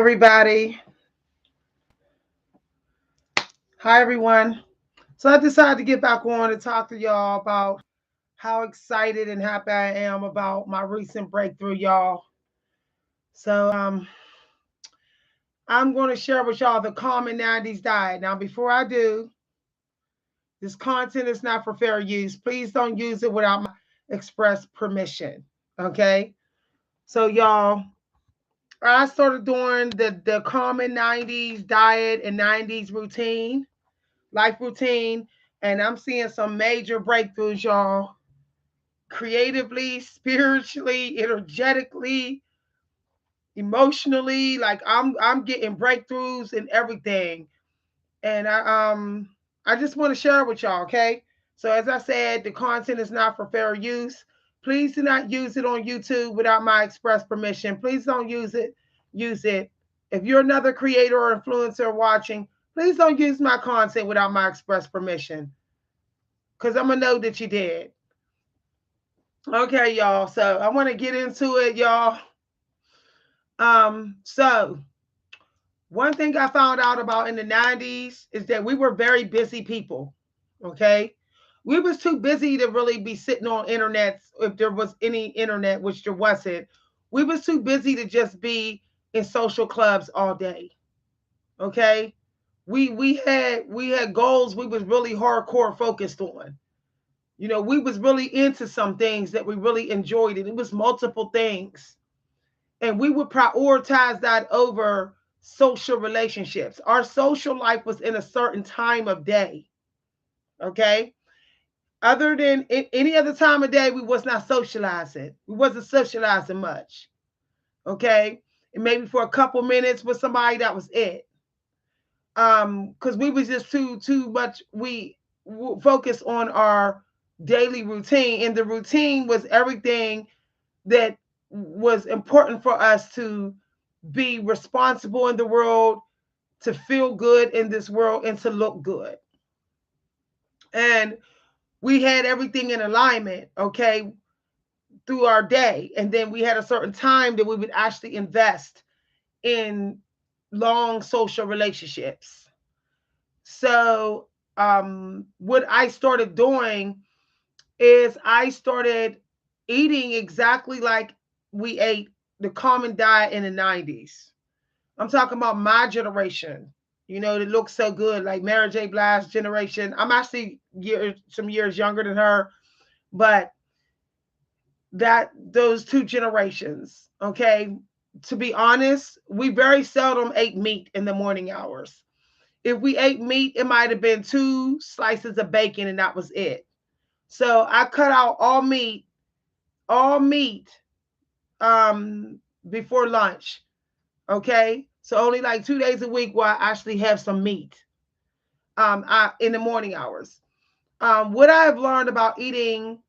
Everybody. Hi, everyone. So I decided to get back on and talk to y'all about how excited and happy I am about my recent breakthrough, y'all. So I'm going to share with y'all the common 90s diet. Now, before I do, this content is not for fair use. Please don't use it without my express permission. Okay? So, y'all, I started doing the common 90s diet and 90s routine. Life routine, and I'm seeing some major breakthroughs, y'all. Creatively, spiritually, energetically, emotionally. Like I'm getting breakthroughs and everything. And I just want to share it with y'all, okay? So as I said, the content is not for fair use. Please do not use it on YouTube without my express permission. Please don't use it. Use it. If you're another creator or influencer watching, please don't use my content without my express permission. Because I'm going to know that you did. Okay, y'all. So I want to get into it, y'all. So one thing I found out about in the 90s is that we were very busy people. Okay. We was too busy to really be sitting on internet if there was any internet, which there wasn't. We was too busy to just be in social clubs all day. Okay. We had goals we was really hardcore focused on. We was really into some things that we really enjoyed, and it was multiple things. And we would prioritize that over social relationships. Our social life was in a certain time of day. Okay. Other than any other time of day, we was not socializing. We wasn't socializing much. Okay. And maybe for a couple minutes with somebody, that was it. Because we was just too much. We focused on our daily routine, and the routine was everything that was important for us to be responsible in the world, to feel good in this world, and to look good. And we had everything in alignment, okay, through our day. And then we had a certain time that we would actually invest in long social relationships. So, what I started doing is I started eating exactly like we ate the common diet in the 90s. I'm talking about my generation, that looks so good, like Mary J. Blige's generation. I'm actually some years younger than her, but that those two generations, okay? To be honest, we very seldom ate meat in the morning hours. If we ate meat, it might have been two slices of bacon and that was it. So I cut out all meat before lunch. Okay. So only like 2 days a week where I actually have some meat in the morning hours. What I have learned about eating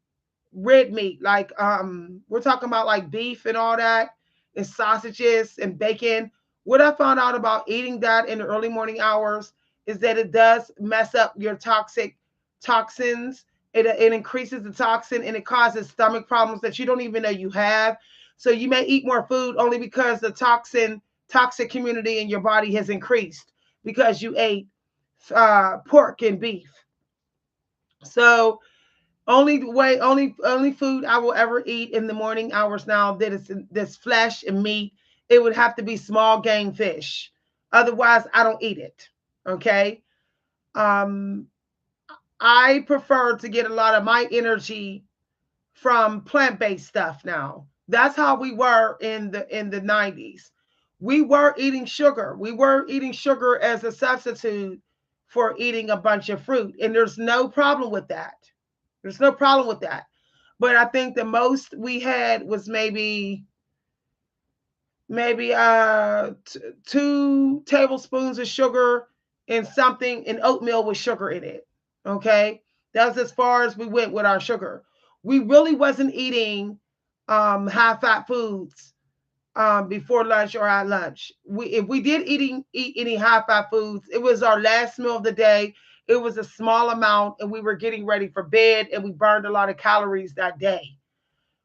red meat, like we're talking about like beef and all that, and sausages and bacon. What I found out about eating that in the early morning hours is that it does mess up your toxins. It increases the toxin and it causes stomach problems that you don't even know you have. So you may eat more food only because the toxic community in your body has increased because you ate pork and beef. So only food I will ever eat in the morning hours now that is this flesh and meat. It would have to be small game fish. Otherwise, I don't eat it. Okay. Um, I prefer to get a lot of my energy from plant-based stuff now. That's how we were in the 90s. We were eating sugar. We were eating sugar as a substitute for eating a bunch of fruit. And there's no problem with that. There's no problem with that. But I think the most we had was maybe 2 tablespoons of sugar and something in oatmeal with sugar in it. Okay. That's as far as we went with our sugar. We really wasn't eating high fat foods before lunch or at lunch. If we did eat any high fat foods, it was our last meal of the day. It was a small amount, and we were getting ready for bed, and we burned a lot of calories that day.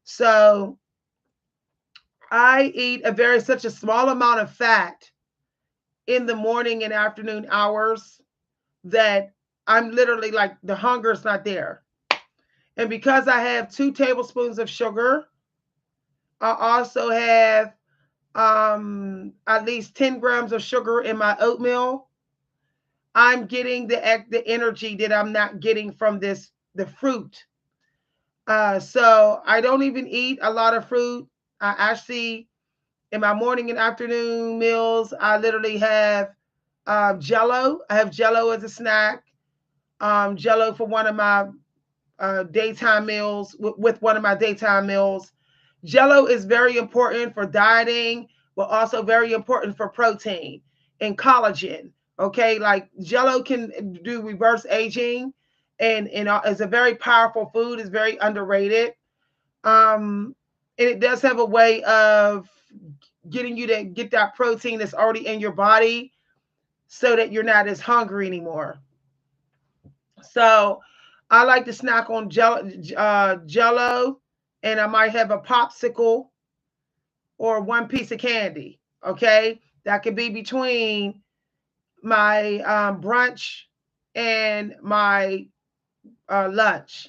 So I eat such a small amount of fat in the morning and afternoon hours that I'm literally like the hunger is not there. And because I have 2 tablespoons of sugar, I also have at least 10 grams of sugar in my oatmeal. I'm getting the energy that I'm not getting from the fruit. So I don't even eat a lot of fruit. I actually in my morning and afternoon meals, I literally have Jello. I have Jello as a snack. Jello for one of my daytime meals with one of my daytime meals. Jello is very important for dieting, but also very important for protein and collagen. Okay, like Jello can do reverse aging, and it's a very powerful food. It's very underrated. And it does have a way of getting you to get that protein that's already in your body, so that you're not as hungry anymore. So I like to snack on Jello, and I might have a popsicle or one piece of candy. Okay, that could be between my brunch and my lunch.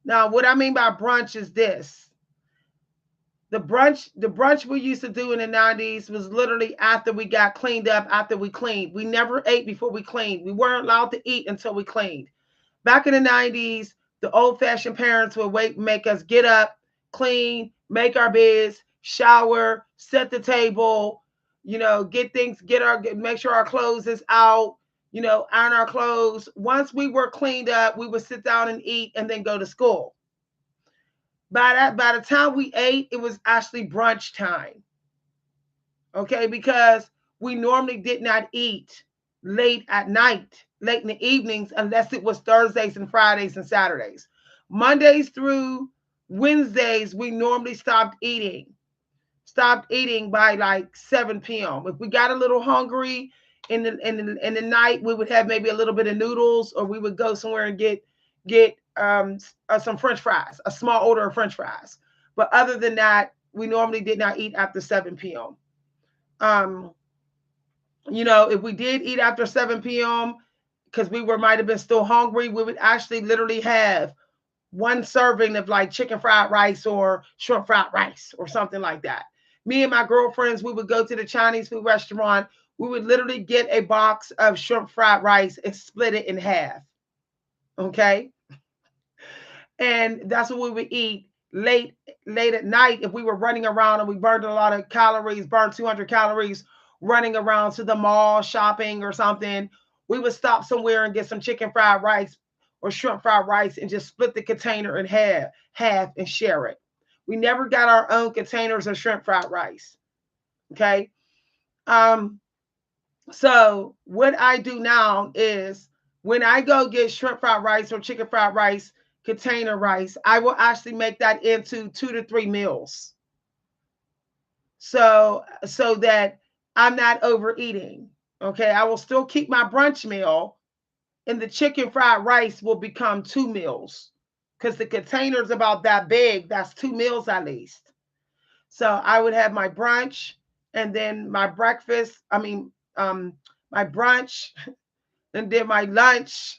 Now, what I mean by brunch is this: the brunch we used to do in the 90s was literally after we got cleaned up, after we cleaned. We never ate before we cleaned. We weren't allowed to eat until we cleaned. Back in the 90s, the old fashioned parents would make us get up, clean, make our beds, shower, set the table, get things, make sure our clothes is out, iron our clothes. Once we were cleaned up, we would sit down and eat and then go to school. By the time we ate, it was actually brunch time. Okay, because we normally did not eat late at night, late in the evenings, unless it was Thursdays and Fridays and Saturdays. Mondays through Wednesdays, we normally stopped eating by like 7 p.m. If we got a little hungry in the night, we would have maybe a little bit of noodles, or we would go somewhere and get some French fries, a small order of French fries. But other than that, we normally did not eat after 7 p.m. Um, if we did eat after 7 p.m. because we were might have been still hungry, we would actually literally have one serving of like chicken fried rice or shrimp fried rice or something like that. Me and my girlfriends, we would go to the Chinese food restaurant. We would literally get a box of shrimp fried rice and split it in half. Okay. And that's what we would eat late at night. If we were running around and we burned a lot of calories, burned 200 calories running around to the mall shopping or something, we would stop somewhere and get some chicken fried rice or shrimp fried rice and just split the container in half and share it. We never got our own containers of shrimp fried rice. Okay. um so what I do now is, when I go get shrimp fried rice or chicken fried rice, container rice, I will actually make that into 2 to 3 meals. So that I'm not overeating. Okay. I will still keep my brunch meal, and the chicken fried rice will become 2 meals, because the container's about that big. That's 2 meals at least. So I would have my brunch, and then my breakfast. My brunch, and then my lunch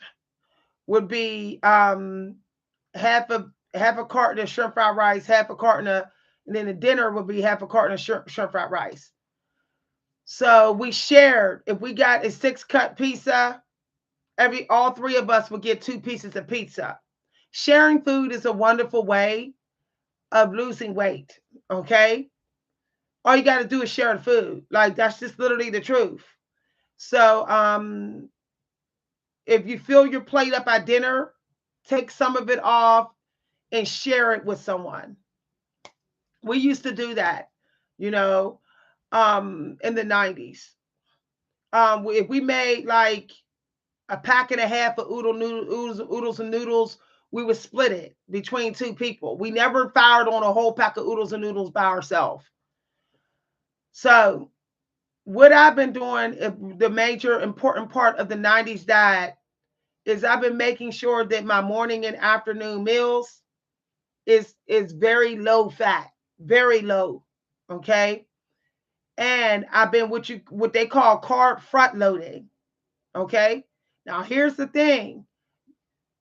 would be half a carton of shrimp fried rice, half a carton of, and then the dinner would be half a carton of shrimp fried rice. So we shared. If we got a 6 cut pizza, all three of us would get 2 pieces of pizza. Sharing food is a wonderful way of losing weight. Okay. All you got to do is share the food. Like, that's just literally the truth. So if you fill your plate up at dinner, take some of it off and share it with someone. We used to do that, you know, in the 90s. If we made like a pack and a half of oodles and noodles, we would split it between 2 people. We never fired on a whole pack of oodles and noodles by ourselves. So what I've been doing, the major important part of the 90s diet, is I've been making sure that my morning and afternoon meals is very low fat, very low. Okay. And I've been what they call carb front loading. Okay. Now here's the thing.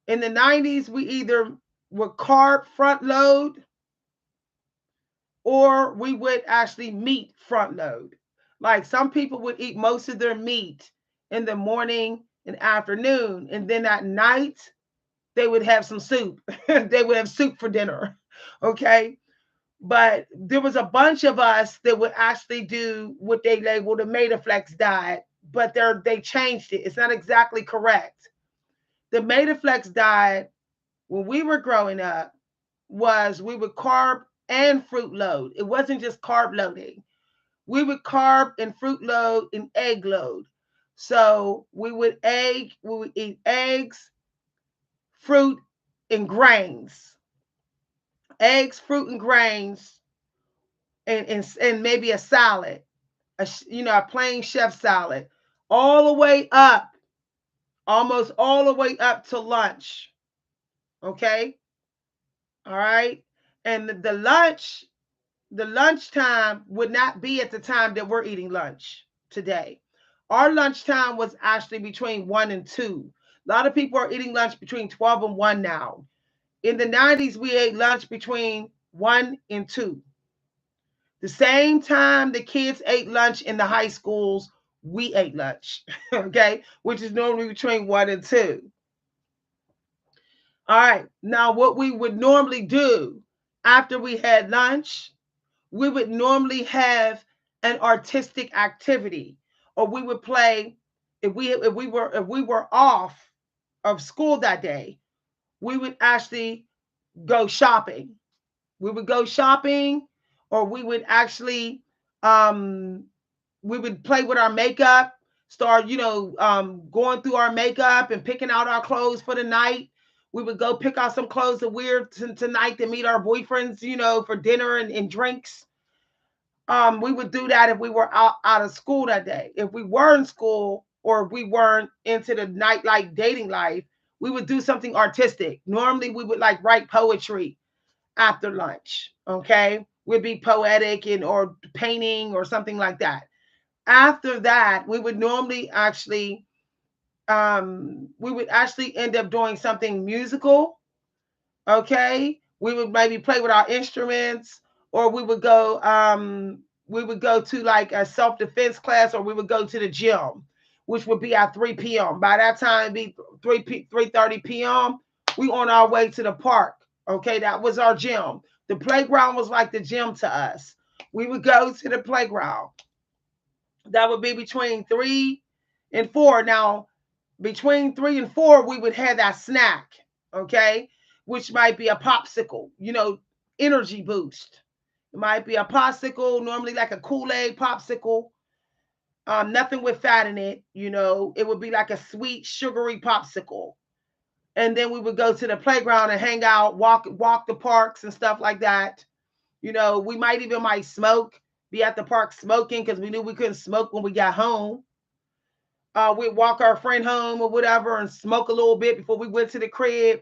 In the 90s, we either would carb front load or we would actually meat front load. Like some people would eat most of their meat in the morning and afternoon, and then at night they would have some soup. They would have soup for dinner. Okay. But there was a bunch of us that would actually do what they labeled a Metaflex diet, but they changed it. It's not exactly correct. The Metaflex diet, when we were growing up, was we would carb and fruit load. It wasn't just carb loading. We would carb and fruit load and egg load. So we would eat eggs, fruit, and grains. Eggs, fruit, and grains, and maybe a salad, a plain chef salad, all the way up, almost all the way up to lunch. Okay, all right, and the lunchtime would not be at the time that we're eating lunch today. Our lunchtime was actually between 1 and 2. A lot of people are eating lunch between 12 and 1 now. In the 90s, we ate lunch between 1 and 2. The same time the kids ate lunch in the high schools, we ate lunch, okay, which is normally between 1 and 2. All right, now what we would normally do after we had lunch, we would normally have an artistic activity, or we would play. If we were off of school that day, we would actually go shopping. We would go shopping, or we would actually um, we would play with our makeup, start going through our makeup and picking out our clothes for the night. We would go pick out some clothes to wear tonight to meet our boyfriends, for dinner and drinks. We would do that if we were out of school that day. If we were in school or if we weren't into the nightlife dating life, we would do something artistic. Normally, we would like write poetry after lunch. Okay, we'd be poetic and or painting or something like that. After that, we would actually end up doing something musical. Okay, we would maybe play with our instruments, or we would go to like a self-defense class, or we would go to the gym, which would be at 3 p.m. By that time it'd be 3:30 p.m. We on our way to the park. Okay, that was our gym. The playground was like the gym to us. We would go to the playground. That would be between 3 and 4. Now, between 3 and 4, we would have that snack, okay, which might be a popsicle, energy boost. It might be a popsicle, normally like a Kool-Aid popsicle, nothing with fat in it. It would be like a sweet, sugary popsicle. And then we would go to the playground and hang out, walk the parks and stuff like that. We might smoke, be at the park smoking because we knew we couldn't smoke when we got home. We'd walk our friend home or whatever and smoke a little bit before we went to the crib.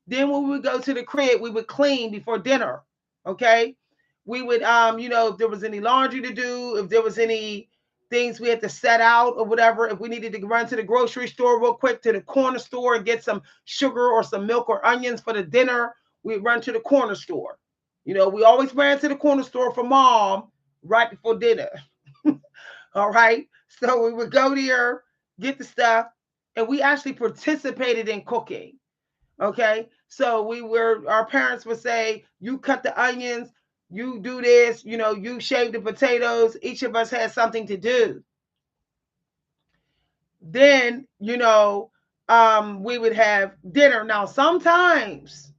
Then when we would go to the crib, we would clean before dinner. Okay. We would, if there was any laundry to do, if there was any things we had to set out or whatever, if we needed to run to the grocery store real quick to the corner store and get some sugar or some milk or onions for the dinner, we'd run to the corner store. We always ran to the corner store for mom right before dinner. All right. So we would go there, get the stuff, and we actually participated in cooking. Okay. So our parents would say, you cut the onions, you do this, you shave the potatoes. Each of us had something to do. Then, we would have dinner. Now, sometimes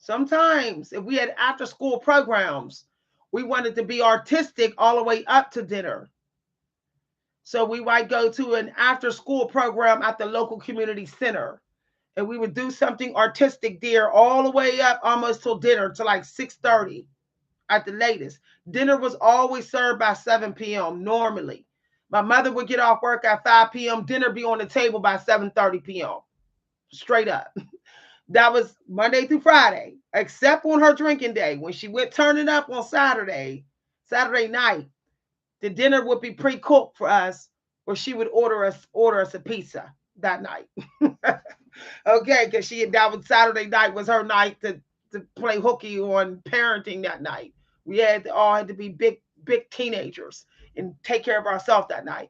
if we had after school programs, we wanted to be artistic all the way up to dinner. So we might go to an after school program at the local community center, and we would do something artistic there all the way up almost till dinner to like 6:30 at the latest. Dinner was always served by 7 p.m. normally. My mother would get off work at 5 p.m. Dinner be on the table by 7:30 p.m. Straight up. That was Monday through Friday, except on her drinking day when she went turning up on Saturday night. The dinner would be pre-cooked for us, or she would order us a pizza that night. Okay, because that was Saturday night was her night to play hooky on parenting that night. We all had to be big teenagers and take care of ourselves that night.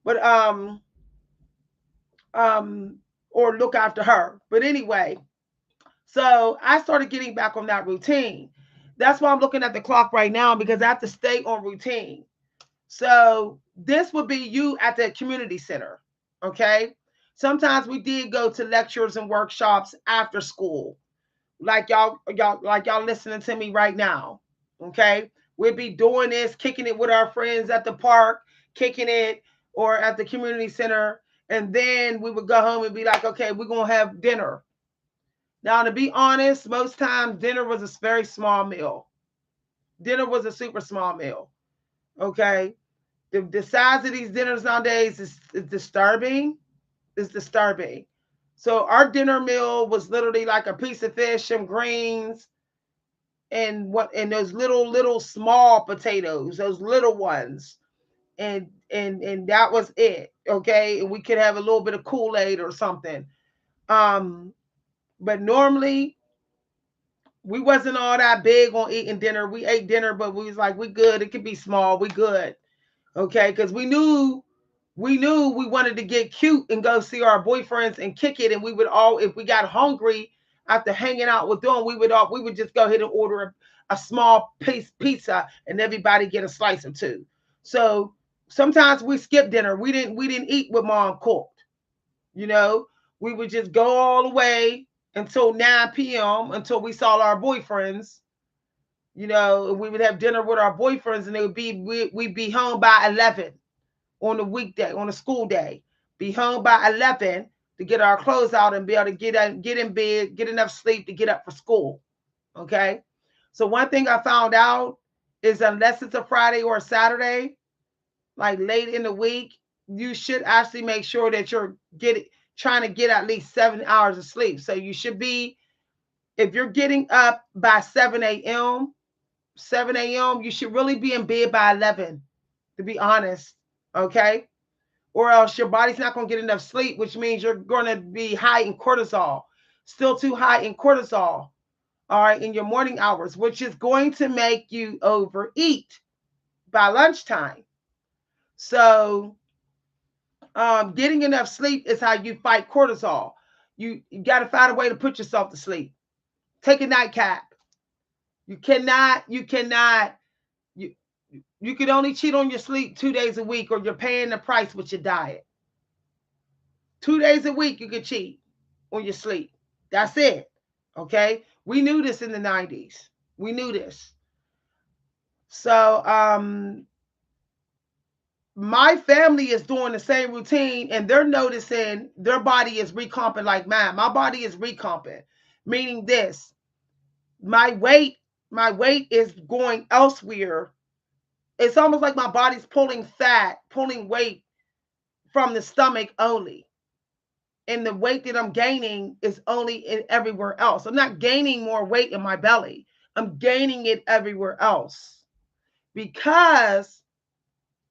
But um or look after her. But anyway, so I started getting back on that routine. That's why I'm looking at the clock right now because I have to stay on routine. So this would be you at the community center. Okay. Sometimes we did go to lectures and workshops after school, like y'all listening to me right now. Okay. We'd be doing this, kicking it with our friends at the park, kicking it or at the community center. And then we would go home and be like, okay, we're going to have dinner. Now, to be honest, most times dinner was a very small meal. Dinner was a super small meal. Okay. The size of these dinners nowadays is disturbing. Is disturbing. So our dinner meal was literally like a piece of fish, some greens, and those little small potatoes, those little ones, and that was it. Okay, and we could have a little bit of Kool-Aid or something. Um, but normally we wasn't all that big on eating dinner. We ate dinner, but we was like, we good. It could be small. We good. Okay, because we knew we wanted to get cute and go see our boyfriends and kick it, and we would all, if we got hungry after hanging out with them, we would just go ahead and order a small piece pizza and everybody get a slice or two. So sometimes we skipped dinner. We didn't eat what mom cooked. You know, we would just go all the way until 9 p.m. until we saw our boyfriends. We would have dinner with our boyfriends, and we'd be home by 11 on a weekday, on a school day. Be home by 11 to get our clothes out and be able to get in bed, get enough sleep to get up for school. Okay. So one thing I found out is unless it's a Friday or a Saturday, like late in the week, you should actually make sure that you're getting trying to get at least 7 hours of sleep. So you should be, if you're getting up by 7 a.m., you should really be in bed by 11, to be honest. Okay. Or else your body's not going to get enough sleep, which means you're going to be high in cortisol, still too high in cortisol, all right, in your morning hours, which is going to make you overeat by lunchtime. So, getting enough sleep is how you fight cortisol. You got to find a way to put yourself to sleep. Take a nightcap. You cannot, you, you can only cheat on your sleep 2 days a week, or you're paying the price with your diet. 2 days a week, you can cheat on your sleep. That's it. Okay. We knew this in the 90s. We knew this. So, my family is doing the same routine, and they're noticing their body is recomping like mine. My body is recomping, meaning this: my weight, my weight is going elsewhere. It's almost like my body's pulling fat, pulling weight from the stomach only. And the weight that I'm gaining is only in everywhere else. I'm not gaining more weight in my belly. I'm gaining it everywhere else because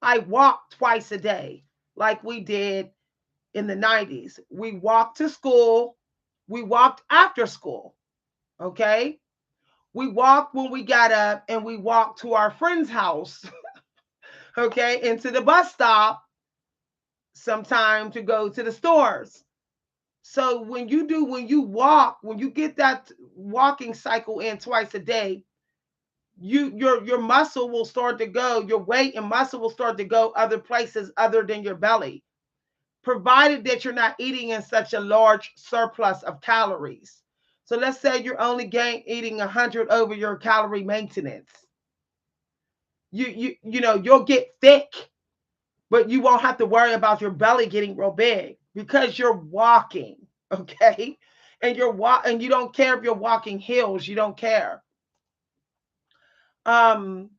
I walk twice a day, like we did in the 90s. We walked to school. We walked after school. Okay. We walked when we got up, and we walked to our friend's house. Okay. Into the bus stop sometime to go to the stores. So when you get that walking cycle in twice a day, your muscle will start to go, your weight and muscle will start to go other places other than your belly, provided that you're not eating in such a large surplus of calories. So let's say you're only eating 100 over your calorie maintenance. You'll get thick, but you won't have to worry about your belly getting real big because you're walking, okay? And you don't care if you're walking hills, you don't care. Um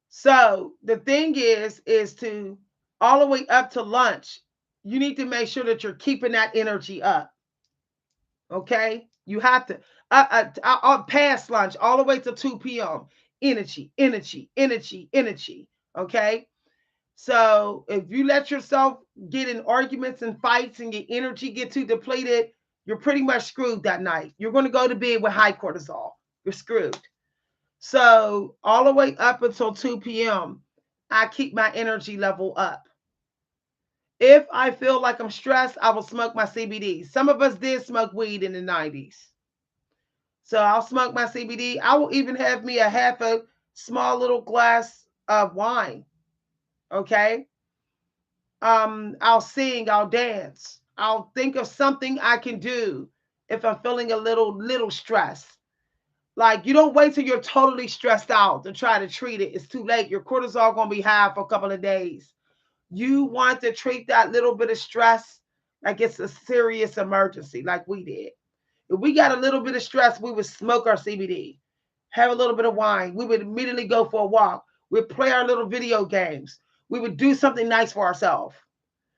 so the thing is to all the way up to lunch, you need to make sure that you're keeping that energy up, okay? You have to past lunch all the way to 2 p.m. Energy, energy, energy, energy. Okay. So if you let yourself get in arguments and fights and your energy get too depleted, you're pretty much screwed that night. You're going to go to bed with high cortisol. You're screwed. So all the way up until 2 p.m., I keep my energy level up. If I feel like I'm stressed, I will smoke my CBD. Some of us did smoke weed in the 90s. So I'll smoke my CBD. I will even have me a half a small little glass of wine. Okay. I'll sing, I'll dance. I'll think of something I can do if I'm feeling a little stress. Like you don't wait till you're totally stressed out to try to treat it. It's too late. Your cortisol gonna be high for a couple of days. You want to treat that little bit of stress like it's a serious emergency, like we did. If we got a little bit of stress, we would smoke our CBD, have a little bit of wine. We would immediately go for a walk. We'd play our little video games. We would do something nice for ourselves.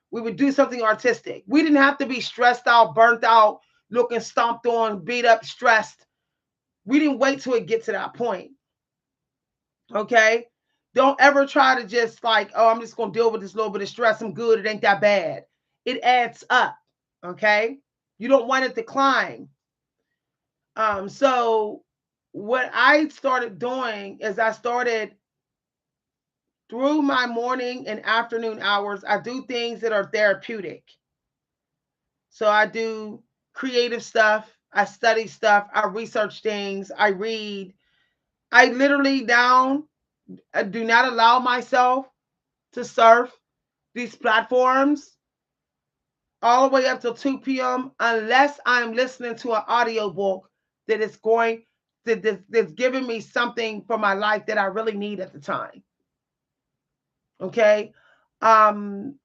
We would do something artistic. We didn't have to be stressed out, burnt out, looking stomped on, beat up, stressed. We didn't wait till it get to that point. Okay? Don't ever try to just like, oh, I'm just gonna deal with this little bit of stress. I'm good. It ain't that bad. It adds up. Okay? You don't want it to climb. So what I started doing is I started through my morning and afternoon hours, I do things that are therapeutic. So I do creative stuff, I study stuff, I research things, I read. I literally now do not allow myself to surf these platforms all the way up till 2 p.m. unless I'm listening to an audiobook that is going that's giving me something for my life that I really need at the time. Okay. Um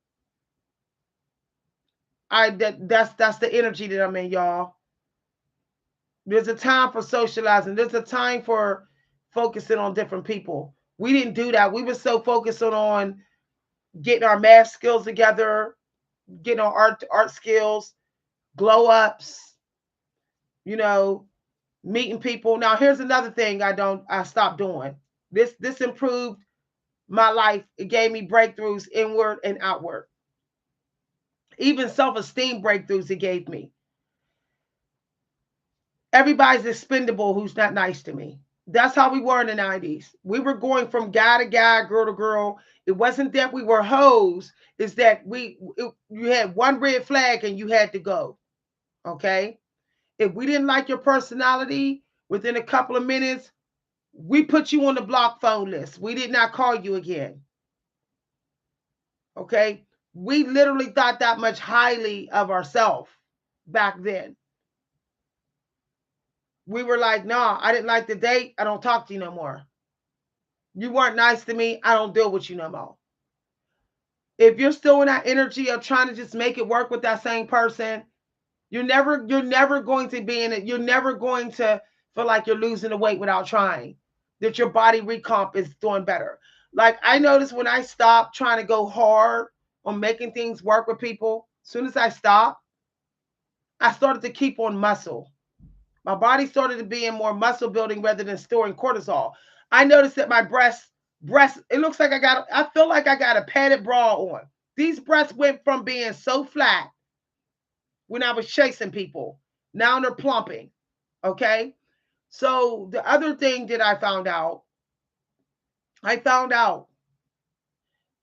that's the energy that I'm in, y'all. There's a time for socializing. There's a time for focusing on different people. We didn't do that. We were so focused on getting our math skills together, getting our art skills, glow ups, you know, meeting people. Now here's another thing I stopped doing. This improved my life. It gave me breakthroughs inward and outward. Even self-esteem breakthroughs it gave me. Everybody's expendable who's not nice to me. That's how we were in the 90s. We were going from guy to guy, girl to girl. It wasn't that we were hoes, it's that you had one red flag and you had to go. Okay? If we didn't like your personality within a couple of minutes, we put you on the block phone list. We did not call you again. Okay? We literally thought that much highly of ourselves back then. We were like, nah, I didn't like the date. I don't talk to you no more. You weren't nice to me. I don't deal with you no more. If you're still in that energy of trying to just make it work with that same person, you're never going to be in it. You're never going to feel like you're losing the weight without trying. That your body recomp is doing better. Like I noticed when I stopped trying to go hard on making things work with people, as soon as I stopped, I started to keep on muscle. My body started to be in more muscle building rather than storing cortisol. I noticed that my breasts, it looks like I feel like I got a padded bra on. These breasts went from being so flat when I was chasing people. Now they're plumping. Okay. So the other thing that I found out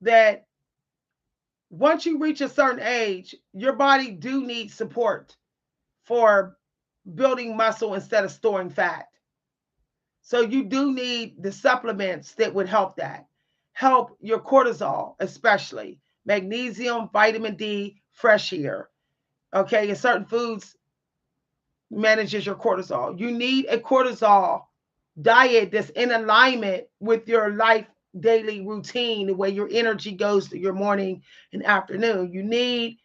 that once you reach a certain age, your body do need support for building muscle instead of storing fat. So you do need the supplements that would help that. Help your cortisol, especially magnesium, vitamin D, fresh air. Okay, and certain foods manages your cortisol. You need a cortisol diet that's in alignment with your life daily routine, the way your energy goes to your morning and afternoon. You need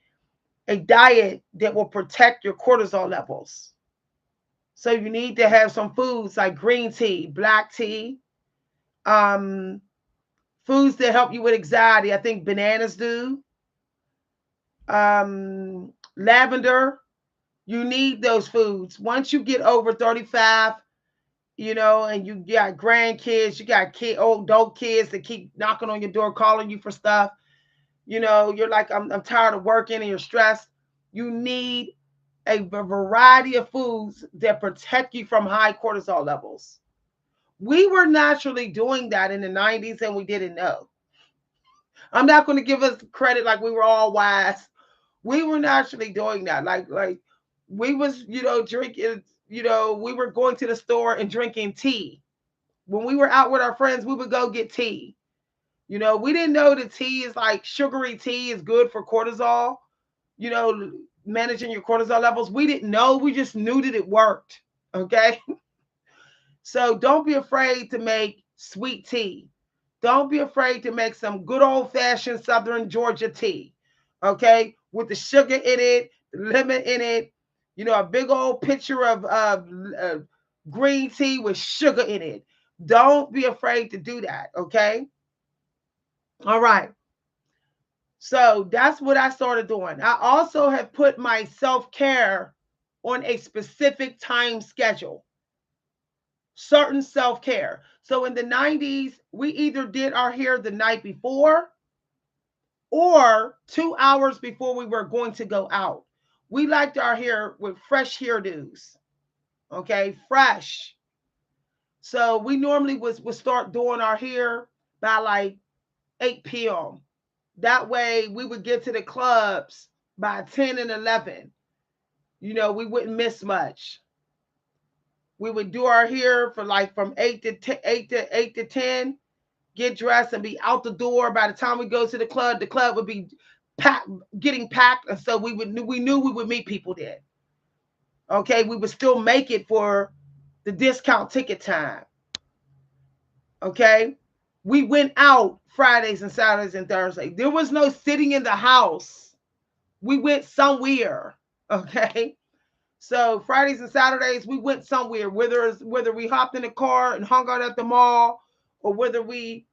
a diet that will protect your cortisol levels. So you need to have some foods like green tea, black tea, um, foods that help you with anxiety. I think bananas do. Lavender. You need those foods. Once you get over 35, and you got grandkids, you got old adult kids that keep knocking on your door, calling you for stuff. You're like, I'm tired of working and you're stressed. You need a variety of foods that protect you from high cortisol levels. We were naturally doing that in the 90s and we didn't know. I'm not going to give us credit like we were all wise. We were naturally doing that. Like we was, drinking, we were going to the store and drinking tea. When we were out with our friends, we would go get tea. We didn't know that tea is like sugary tea is good for cortisol, you know, managing your cortisol levels. We didn't know. We just knew that it worked. Okay. So don't be afraid to make sweet tea. Don't be afraid to make some good old fashioned Southern Georgia tea. Okay. With the sugar in it, the lemon in it, a big old pitcher of green tea with sugar in it. Don't be afraid to do that. Okay. All right. So that's what I started doing. I also have put my self care on a specific time schedule, certain self care. So in the 90s, we either did our hair the night before or 2 hours before we were going to go out. We liked our hair with fresh hairdos. Okay, fresh. So we normally would start doing our hair by like 8 p.m. That way we would get to the clubs by 10 and 11. We wouldn't miss much. We would do our hair for like from 8 to 10, 8 to 10, get dressed and be out the door. By the time we go to the club would be packed, getting packed, and so we knew we would meet people then. Okay, we would still make it for the discount ticket time. Okay, we went out Fridays and Saturdays and Thursdays. There was no sitting in the house. We went somewhere. Okay. So Fridays and Saturdays we went somewhere, whether we hopped in the car and hung out at the mall, or whether we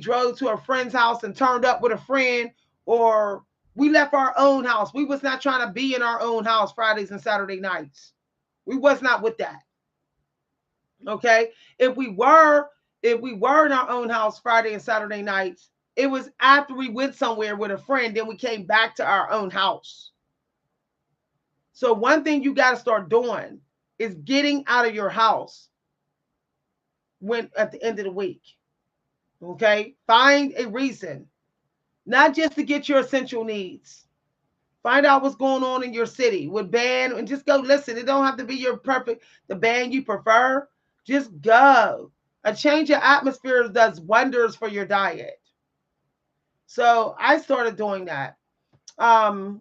drove to a friend's house and turned up with a friend, or we left our own house. We was not trying to be in our own house Fridays and Saturday nights. We was not with that. Okay? If we were in our own house Friday and Saturday nights, it was after we went somewhere with a friend, then we came back to our own house. So one thing you got to start doing is getting out of your house when at the end of the week. Okay? Find a reason, not just to get your essential needs. Find out what's going on in your city with band and just go listen. It don't have to be the band you prefer. Just go. A change of atmosphere does wonders for your diet. So I started doing that. And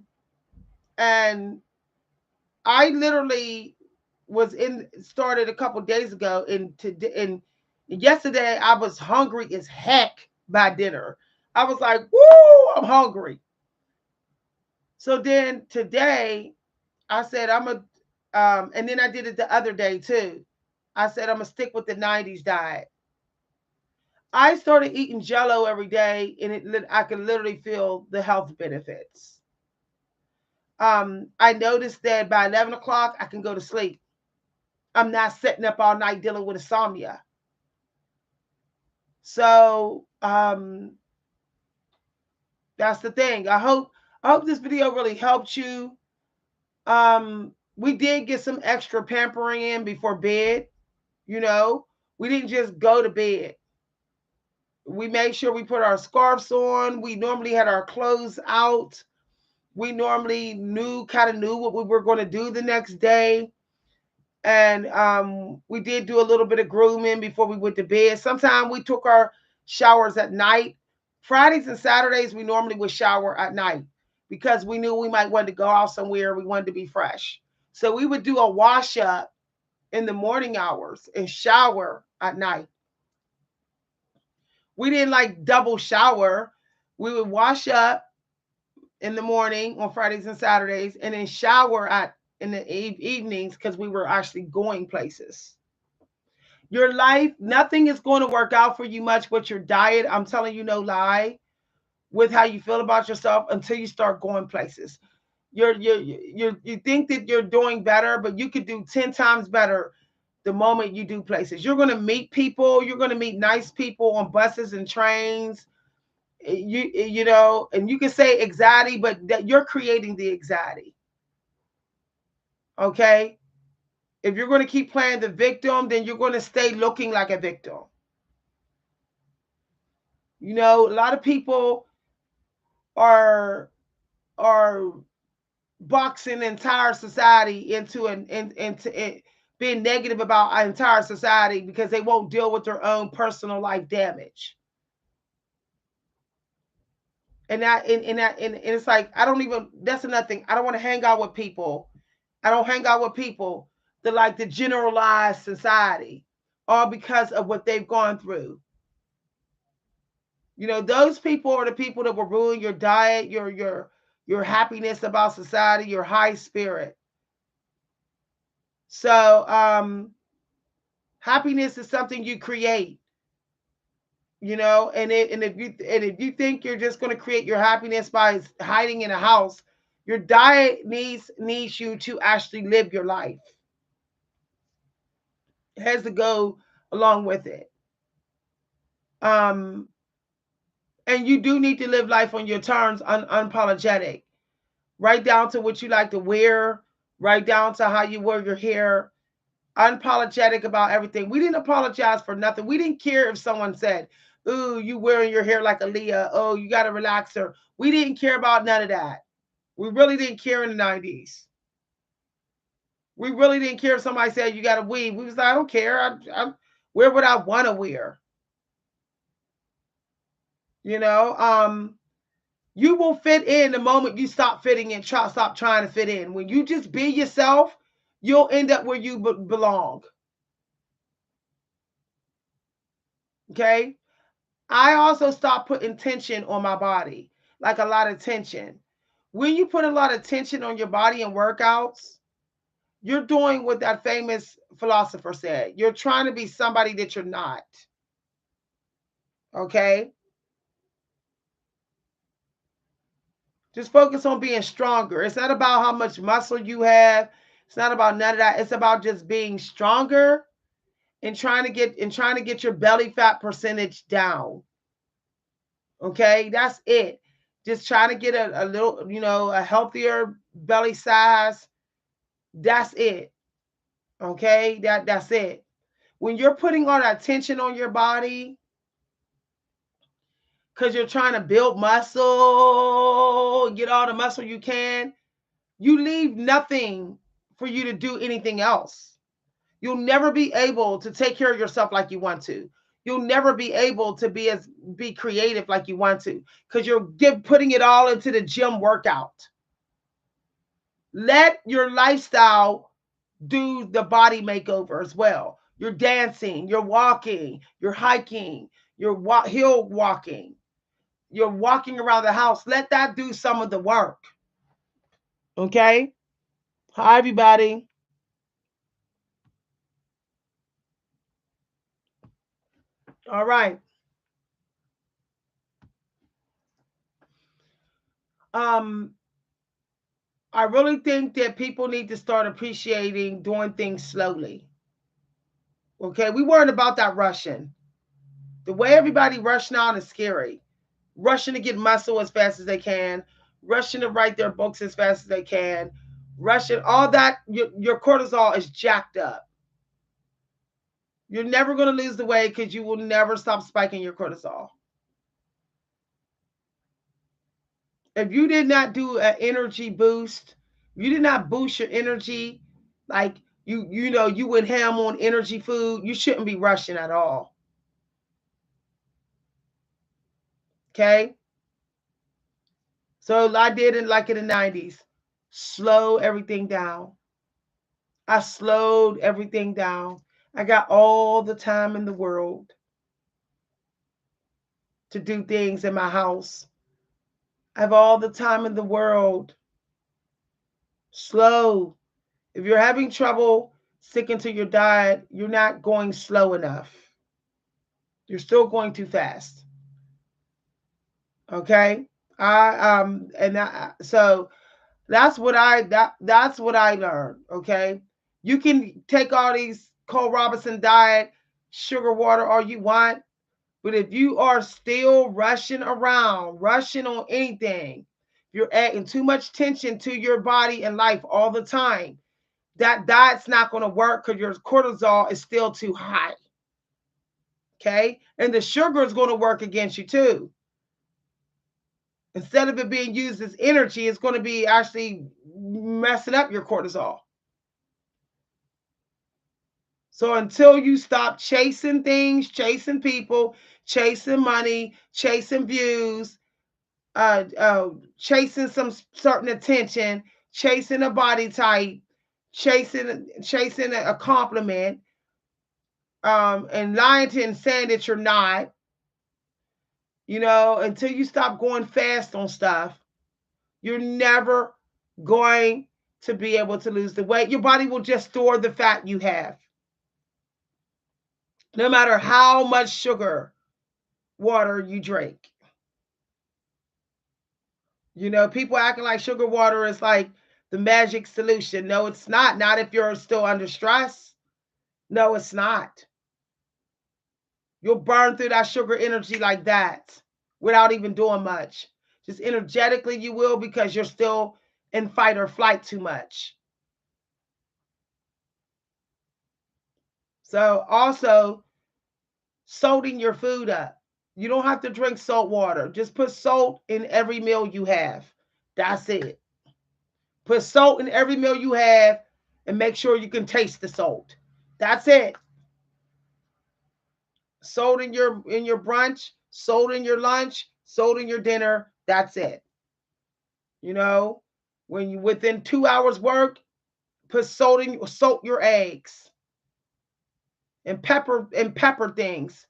I literally started a couple days ago, and yesterday I was hungry as heck by dinner. I was like, "Woo, I'm hungry." So then today I said and then I did it the other day too. I said I'm gonna stick with the 90s diet. I started eating Jello every day, and I could literally feel the health benefits. I noticed that by 11 o'clock I can go to sleep. I'm not sitting up all night dealing with insomnia. So that's the thing. I hope this video really helped you. We did get some extra pampering in before bed. We didn't just go to bed. We made sure we put our scarves on. We normally had our clothes out. We normally kind of knew what we were going to do the next day. And we did do a little bit of grooming before we went to bed. Sometimes we took our showers at night. Fridays and Saturdays, we normally would shower at night because we knew we might want to go out somewhere. We wanted to be fresh. So we would do a wash up in the morning hours and shower at night. We didn't like double shower. We would wash up in the morning on Fridays and Saturdays and then shower in the evenings because we were actually going places. Your life, nothing is going to work out for you much with your diet. I'm telling you no lie, with how you feel about yourself until you start going places. You think that you're doing better, but you could do 10 times better the moment you do places. You're going to meet people, you're going to meet nice people on buses and trains. You know, and you can say anxiety, but that you're creating the anxiety. Okay? If you're going to keep playing the victim, then you're going to stay looking like a victim. You know, a lot of people are are boxing entire society into being negative about our entire society because they won't deal with their own personal life damage. And it's like I don't even. That's another thing. I don't want to hang out with people. I don't hang out with people that like the generalized society, all because of what they've gone through. You know, those people are the people that will ruin your diet, your happiness about society, your high spirit. So happiness is something you create, you know, and if you think you're just going to create your happiness by hiding in a house, your diet needs you to actually live your life. It has to go along with it. Um and you do need to live life on your terms, unapologetic, right down to what you like to wear, right down to how you wear your hair, unapologetic about everything. We didn't apologize for nothing. We didn't care if someone said, "Ooh, you wearing your hair like Aaliyah. Oh, you got to relax her." We didn't care about none of that. We really didn't care in the 90s. We really didn't care if somebody said you got to weave. We was like, I don't care. I wear what I want to wear. You know, you will fit in the moment you stop fitting in. Stop trying to fit in. When you just be yourself, you'll end up where you belong. Okay. I also stopped putting tension on my body, like a lot of tension. When you put a lot of tension on your body in workouts, you're doing what that famous philosopher said. You're trying to be somebody that you're not. Okay? Just focus on being stronger. It's not about how much muscle you have. It's not about none of that. It's about just being stronger and trying to get your belly fat percentage down. Okay, that's it. Just trying to get a little, you know, a healthier belly size. That's it. Okay, that's it. When you're putting all that tension on your body because you're trying to build muscle, get all the muscle you can, you leave nothing for you to do anything else. You'll never be able to take care of yourself like you want to. You'll never be able to be creative like you want to because you're putting it all into the gym workout. Let your lifestyle do the body makeover as well. You're dancing, you're walking, you're hiking, you're hill walking, you're walking around the house. Let that do some of the work. Okay? Hi, everybody. All right. Um, I really think that people need to start appreciating doing things slowly. Okay, we weren't about that rushing. The way everybody rush now is scary. Rushing to get muscle as fast as they can, rushing to write their books as fast as they can, rushing all that. Your cortisol is jacked up. You're never going to lose the weight because you will never stop spiking your cortisol. If you did not do an energy boost, you did not boost your energy, like you know you went ham on energy food, you shouldn't be rushing at all. Okay, so I did it like in the 90s. Slow everything down. I slowed everything down. I got all the time in the world to do things in my house. I have all the time in the world. Slow. If you're having trouble sticking to your diet, you're not going slow enough. You're still going too fast. Okay? So that's what I learned, okay? You can take all these Cole Robinson diet, sugar water all you want. But if you are still rushing around, rushing on anything, you're adding too much tension to your body and life all the time, that diet's not going to work because your cortisol is still too high. Okay. And the sugar is going to work against you too. Instead of it being used as energy, it's going to be actually messing up your cortisol. So until you stop chasing things, chasing people, chasing money, chasing views, chasing some certain attention, chasing a body type, chasing a compliment, and lying to and saying that you're not, until you stop going fast on stuff, you're never going to be able to lose the weight. Your body will just store the fat you have. No matter how much sugar water you drink. People acting like sugar water is like the magic solution. No, it's not. Not if you're still under stress. No, it's not. You'll burn through that sugar energy like that without even doing much. Just energetically, you will, because you're still in fight or flight too much. So, also, salting your food up. You don't have to drink salt water. Just put salt in every meal you have. That's it. Put salt in every meal you have and make sure you can taste the salt. That's it. Salt in your brunch, salt in your lunch, salt in your dinner. That's it. When you within 2 hours work, put salt your eggs and pepper things.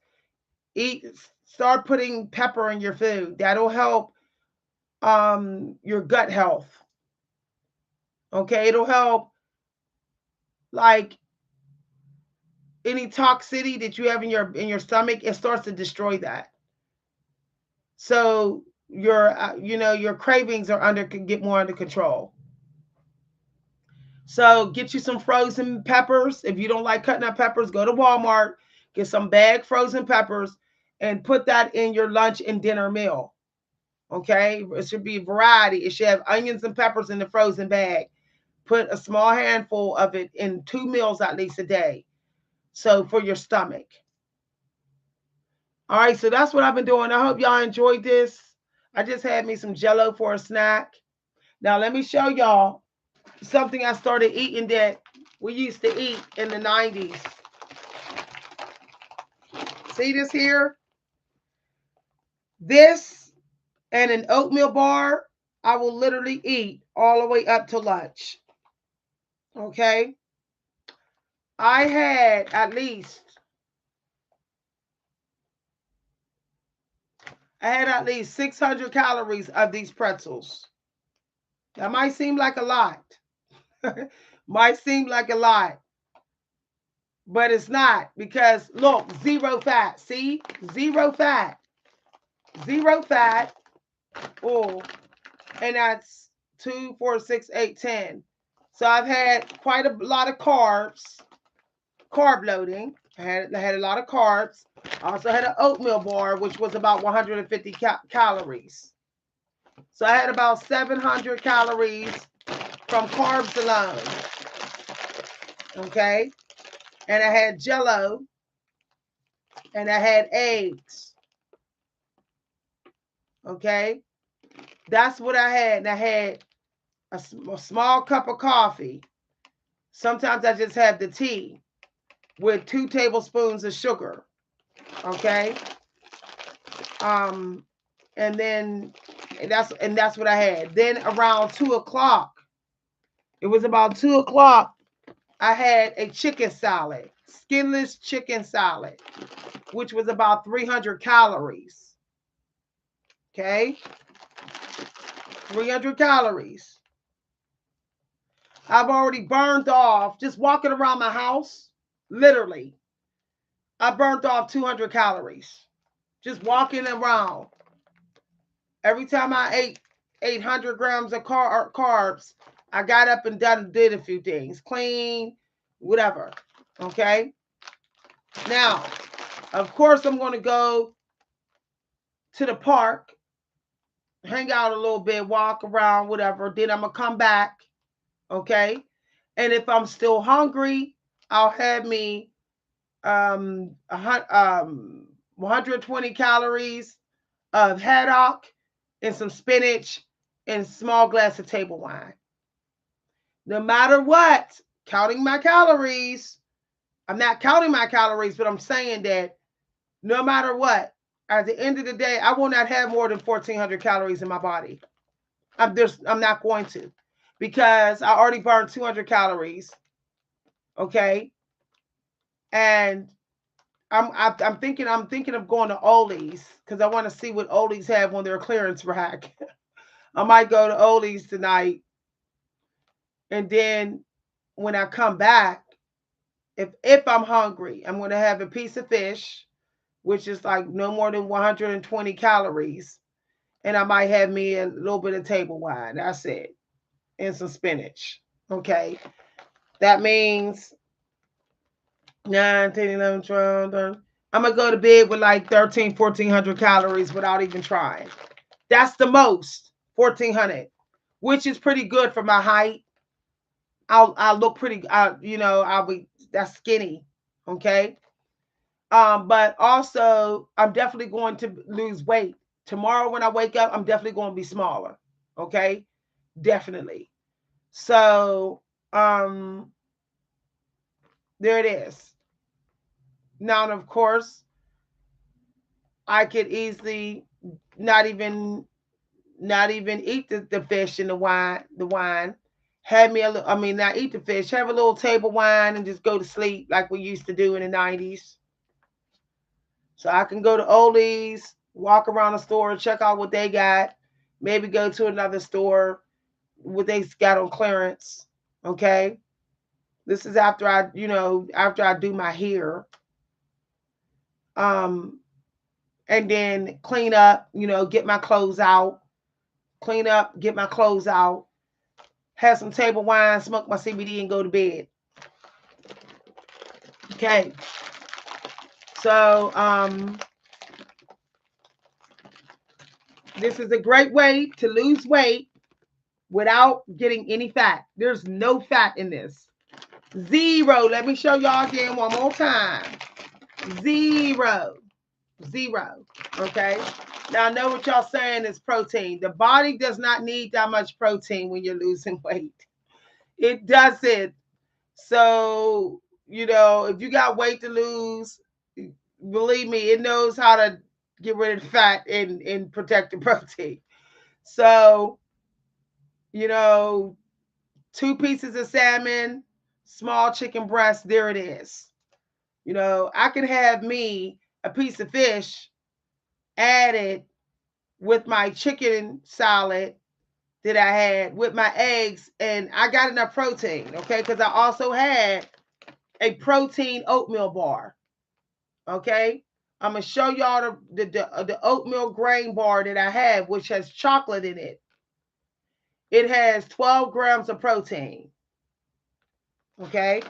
Start putting pepper in your food. That'll help your gut health. Okay, it'll help, like, any toxicity that you have in your stomach. It starts to destroy that. So your cravings can get more under control. So get you some frozen peppers. If you don't like cutting up peppers, go to Walmart, get some bag frozen peppers, and put that in your lunch and dinner meal. Okay, it should be variety. It should have onions and peppers in the frozen bag. Put a small handful of it in 2 meals at least a day. So for your stomach. All right, so that's what I've been doing. I hope y'all enjoyed this. I just had me some Jello for a snack. Now let me show y'all something I started eating that we used to eat in the 90s. See this here? This and an oatmeal bar, I will literally eat all the way up to lunch. Okay? I had at least 600 calories of these pretzels. That might seem like a lot. Might seem like a lot. But it's not, because look, zero fat. See? Zero fat. Zero fat. Oh, and that's 2, 4, 6, 8, 10. So I've had quite a lot of carbs, carb loading. I had a lot of carbs. I also had an oatmeal bar, which was about 150 calories. So I had about 700 calories from carbs alone. Okay? And I had Jello. And I had eggs. Okay? That's what I had. And I had a small cup of coffee. Sometimes I just have the tea with 2 tablespoons of sugar. Okay? And then that's what I had. Then around 2 o'clock, it was about 2 o'clock, I had a chicken salad, skinless chicken salad, which was about 300 calories. Okay? 300 calories. I've already burned off, just walking around my house, literally, I burned off 200 calories. Just walking around. Every time I ate 800 grams of carbs, I got up and did a few things. Clean, whatever. Okay. Now, of course, I'm going to go to the park, hang out a little bit, walk around, whatever. Then I'm going to come back. Okay. And if I'm still hungry, I'll have me 120 calories of haddock and some spinach and a small glass of table wine. No matter what, counting my calories, I'm not counting my calories, but I'm saying that no matter what, at the end of the day, I will not have more than 1,400 calories in my body. I'm not going to, because I already burned 200 calories. Okay, and I'm thinking of going to Ollie's because I want to see what Ollie's have on their clearance rack. I might go to Ollie's tonight, and then when I come back, if I'm hungry, I'm going to have a piece of fish, which is like no more than 120 calories, and I might have me a little bit of table wine. That's it, and some spinach. Okay, that means 9, 10, 11, 12. 13. I'm gonna go to bed with like 13, 1,400 calories without even trying. That's the most, 1,400, which is pretty good for my height. I'll look pretty. I'll be that's skinny. Okay. But also I'm definitely going to lose weight tomorrow when I wake up. I'm definitely going to be smaller. Okay, definitely. So there it is. Now, of course, I could easily not even eat the fish and the wine. Have me a little, I mean, not eat the fish, have a little table wine and just go to sleep like we used to do in the 90s. So I can go to Ollie's, walk around the store, check out what they got, maybe go to another store, what they got on clearance. Okay. This is after I do my hair. Um, and then clean up, get my clothes out, clean up, get my clothes out, have some table wine, smoke my CBD, and go to bed. Okay. So this is a great way to lose weight without getting any fat. There's no fat in this. Zero. Let me show y'all again one more time. Zero. Zero. Okay. Now I know what y'all saying is protein. The body does not need that much protein when you're losing weight. It doesn't. So, if you got weight to lose, believe me, it knows how to get rid of the fat and protect the protein. So, you know, 2 pieces of salmon, small chicken breast, there it is. I can have me a piece of fish added with my chicken salad that I had with my eggs, and I got enough protein, okay? Because I also had a protein oatmeal bar, okay? I'm gonna show y'all the oatmeal grain bar that I have, which has chocolate in it. It has 12 grams of protein, okay?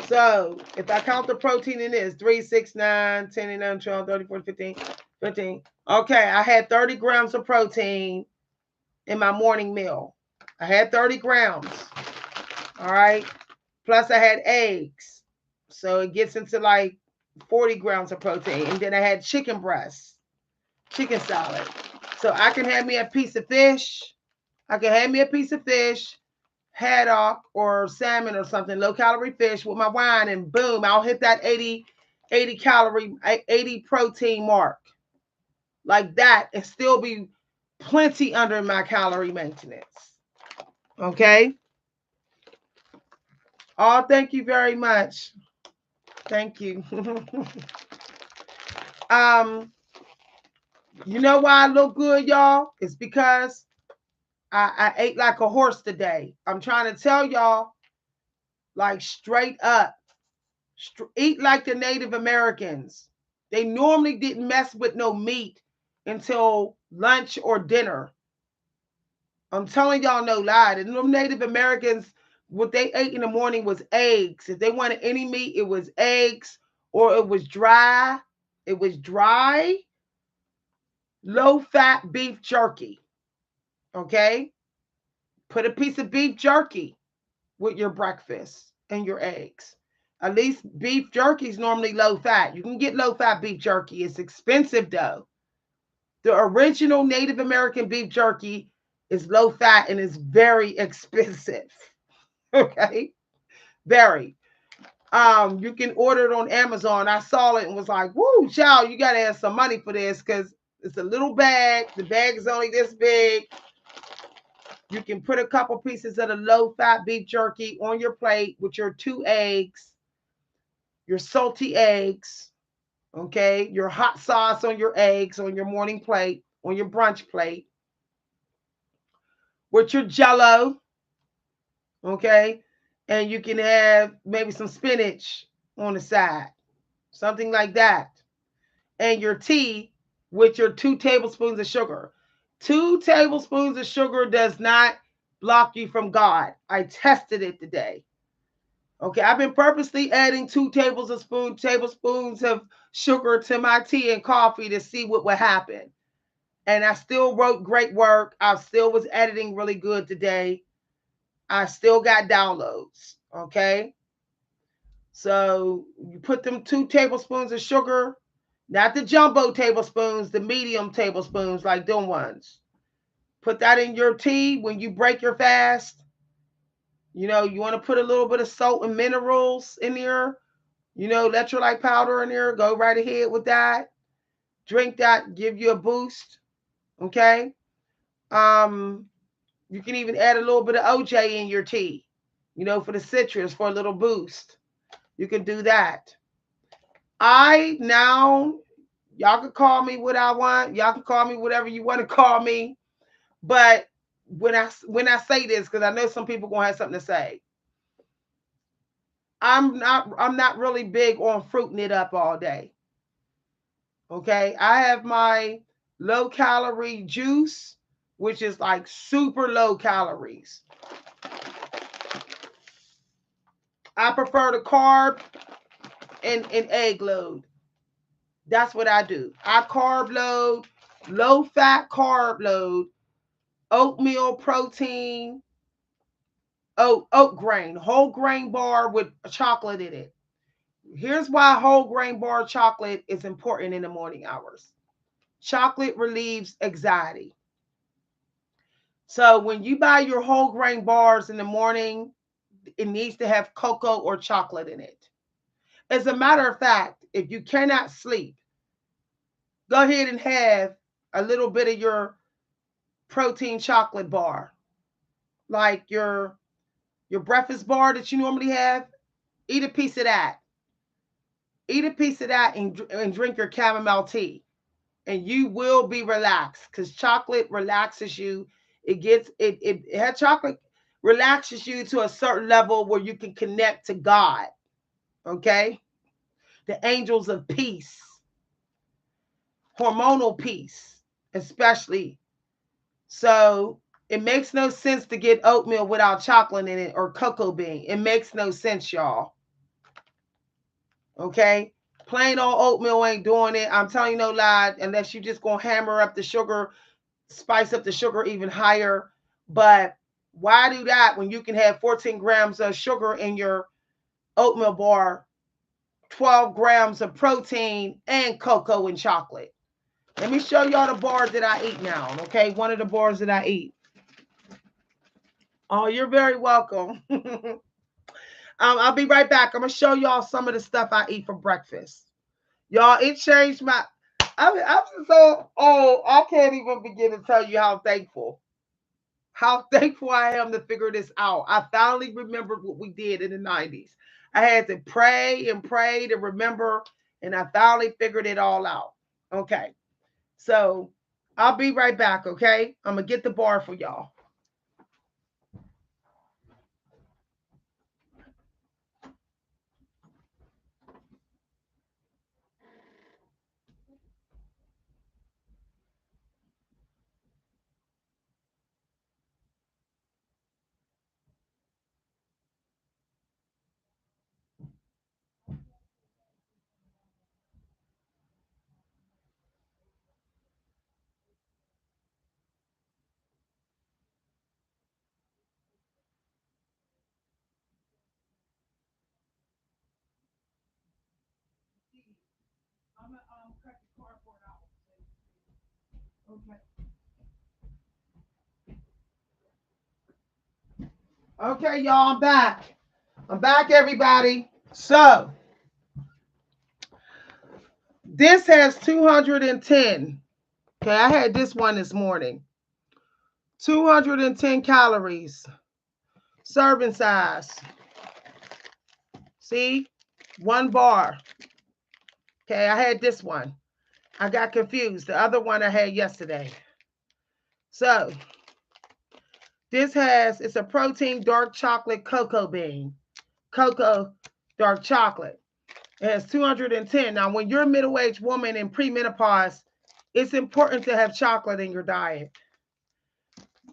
So if I count the protein in this, 3, 6, 9, 10, 11, 12, 13, 14, 15, 15. Okay, I had 30 grams of protein in my morning meal. I had 30 grams. All right. Plus I had eggs. So it gets into like 40 grams of protein. And then I had chicken breast, chicken salad. So I can have me a piece of fish. I can have me a piece of fish, haddock or salmon or something, low calorie fish with my wine, and boom, I'll hit that 80 calorie, 80 protein mark like that and still be plenty under my calorie maintenance. Okay. Oh, thank you very much. Thank you. um, you know why I look good, y'all? It's because I ate like a horse today. I'm trying to tell y'all, like straight up, eat like the Native Americans. They normally didn't mess with no meat until lunch or dinner. I'm telling y'all no lie. The Native Americans what they ate in the morning was eggs. If they wanted any meat, it was eggs, or it was dry. It was dry, low fat beef jerky. Okay? Put a piece of beef jerky with your breakfast and your eggs. At least beef jerky is normally low fat. You can get low fat beef jerky. It's expensive though. The original Native American beef jerky is low fat and is very expensive. Okay? Very. You can order it on Amazon. I saw it and was like, woo, child, you gotta have some money for this because it's a little bag. The bag is only this big. You can put a couple pieces of the low fat beef jerky on your plate with your 2 eggs, your salty eggs, okay, your hot sauce on your eggs on your morning plate, on your brunch plate, with your jello, okay, and you can have maybe some spinach on the side, something like that, and your tea with your 2 tablespoons of sugar. 2 tablespoons of sugar does not block you from God. I tested it today. Okay, I've been purposely adding 2 tablespoons of sugar to my tea and coffee to see what would happen. And I still wrote great work. I still was editing really good today. I still got downloads. Okay. So you put them 2 tablespoons of sugar, not the jumbo tablespoons, the medium tablespoons, like them ones. Put that in your tea when you break your fast. You want to put a little bit of salt and minerals in there. Electrolyte powder in there. Go right ahead with that. Drink that, give you a boost. Okay. Um, you can even add a little bit of OJ in your tea, for the citrus for a little boost. You can do that. I now, y'all can call me what I want. Y'all can call me whatever you want to call me. But when I say this, because I know some people gonna have something to say, I'm not really big on fruiting it up all day. Okay, I have my low calorie juice, which is like super low calories. I prefer the carb and egg load. That's what I do. I carb load, low fat carb load, oatmeal protein, oat grain, whole grain bar with chocolate in it. Here's why whole grain bar chocolate is important in the morning hours. Chocolate relieves anxiety. So when you buy your whole grain bars in the morning, it needs to have cocoa or chocolate in it. As a matter of fact, if you cannot sleep, go ahead and have a little bit of your protein chocolate bar, like your breakfast bar that you normally have. Eat a piece of that. Eat a piece of that and drink your chamomile tea, and you will be relaxed because chocolate relaxes you. It had chocolate relaxes you to a certain level where you can connect to God. Okay, the angels of peace, hormonal peace, especially. So it makes no sense to get oatmeal without chocolate in it or cocoa bean. It makes no sense, y'all. Okay? Plain old oatmeal ain't doing it. I'm telling you no lie, unless you just gonna hammer up the sugar, spice up the sugar even higher. But why do that when you can have 14 grams of sugar in your oatmeal bar, 12 grams of protein, and cocoa and chocolate? Let me show y'all the bars that I eat now. Okay, one of the bars that I eat. Oh, you're very welcome. I'll be right back. I'm gonna show y'all some of the stuff I eat for breakfast. Y'all, it changed my. I'm so old. I can't even begin to tell you how thankful I am to figure this out. I finally remembered what we did in the 90s. I had to pray and pray to remember, and I finally figured it all out. Okay, so I'll be right back. Okay, I'm gonna get the bar for y'all. I'm gonna cut the cardboard out. Okay. Okay, y'all, I'm back. I'm back, everybody. So this has 210. Okay, I had this one this morning. 210 calories, serving size. See, one bar. Okay, I had this one. I got confused. The other one I had yesterday. So it's a protein dark chocolate cocoa bean. Cocoa dark chocolate. It has 210. Now, when you're a middle-aged woman in premenopause, it's important to have chocolate in your diet.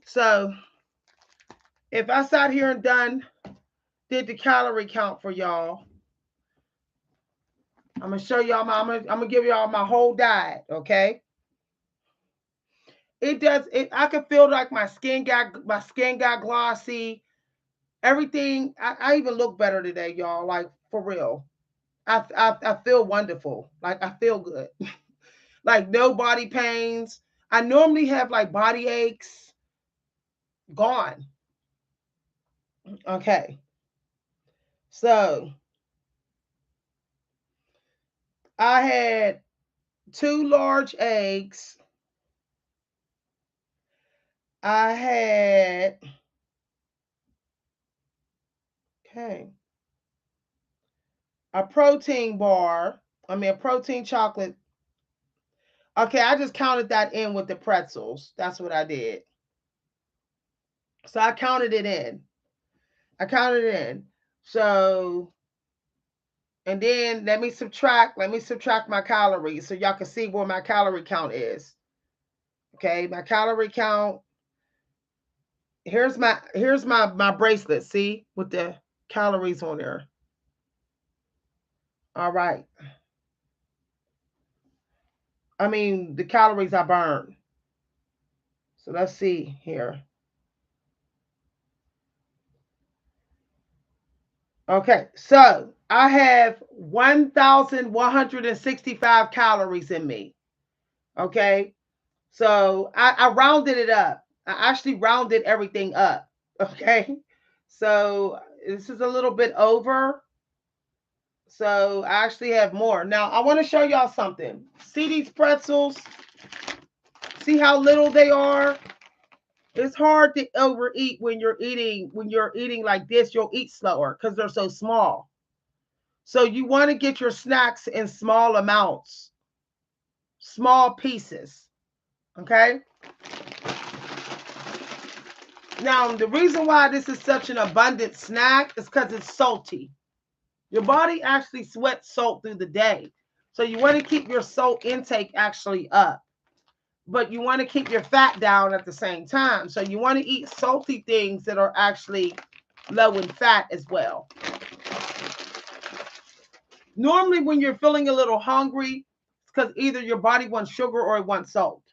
So if I sat here and did the calorie count for y'all, I'm gonna show y'all I'm gonna give y'all my whole diet, okay? It does it. I can feel like my skin got glossy. Everything. I even look better today, y'all. Like for real. I feel wonderful. Like I feel good. Like no body pains. I normally have like body aches. Gone. Okay. So I had 2 large eggs. I had okay a protein bar. I mean a protein chocolate. Okay, I just counted that in with the pretzels. That's what I did. So I counted it in. I counted it in. So and then let me subtract my calories so y'all can see where my calorie count is. Okay, my calorie count. Here's my bracelet, see, with the calories on there. All right. I mean the calories I burned. So let's see here. Okay, so I have 1,165 calories in me. Okay, so I rounded it up. I actually rounded everything up. Okay, so this is a little bit over. So I actually have more. Now I want to show y'all something. See these pretzels? See how little they are? It's hard to overeat when you're eating like this. You'll eat slower because they're so small. So you want to get your snacks in small amounts, small pieces. Okay. Now, the reason why this is such an abundant snack is because it's salty. Your body actually sweats salt through the day. So you want to keep your salt intake actually up, but you want to keep your fat down at the same time. So you want to eat salty things that are actually low in fat as well. Normally, when you're feeling a little hungry, it's because either your body wants sugar or it wants salt.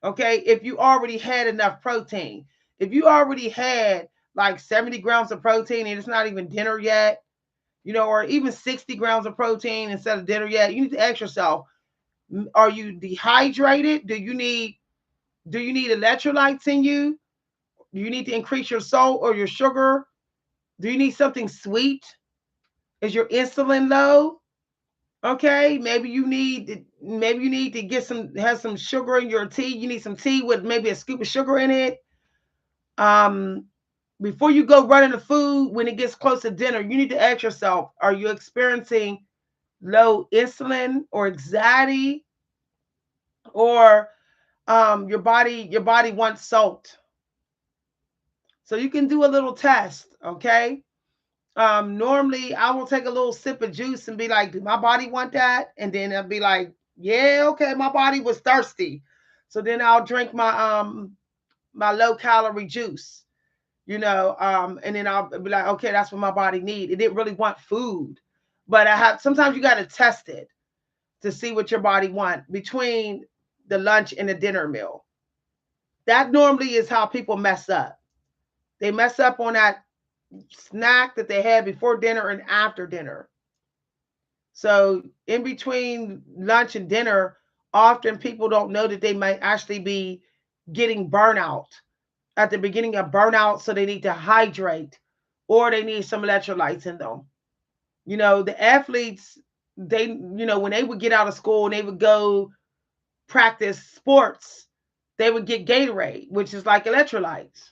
Okay, if you already had enough protein, if you already had like 70 grams of protein and it's not even dinner yet, or even 60 grams of protein instead of dinner yet, you need to ask yourself, are you dehydrated? Do you need electrolytes in you? Do you need to increase your salt or your sugar? Do you need something sweet? Is your insulin low? Okay, maybe you need to have some sugar in your tea. You need some tea with maybe a scoop of sugar in it. Um, Before you go running the food when it gets close to dinner, you need to ask yourself, are you experiencing low insulin or anxiety, or your body wants salt? So you can do a little test, okay? Normally I will take a little sip of juice and be like, do my body want that? And then I'll be like, yeah, okay, my body was thirsty. So then I'll drink my low calorie juice, and then I'll be like, okay, that's what my body need. It didn't really want food. But sometimes you gotta test it to see what your body want between the lunch and the dinner meal. That normally is how people mess up. They mess up on that snack that they had before dinner and after dinner. So in between lunch and dinner, often people don't know that they might actually be getting burnout at the beginning of burnout, so they need to hydrate or they need some electrolytes in them. The athletes, when they would get out of school and they would go practice sports, they would get Gatorade, which is like electrolytes.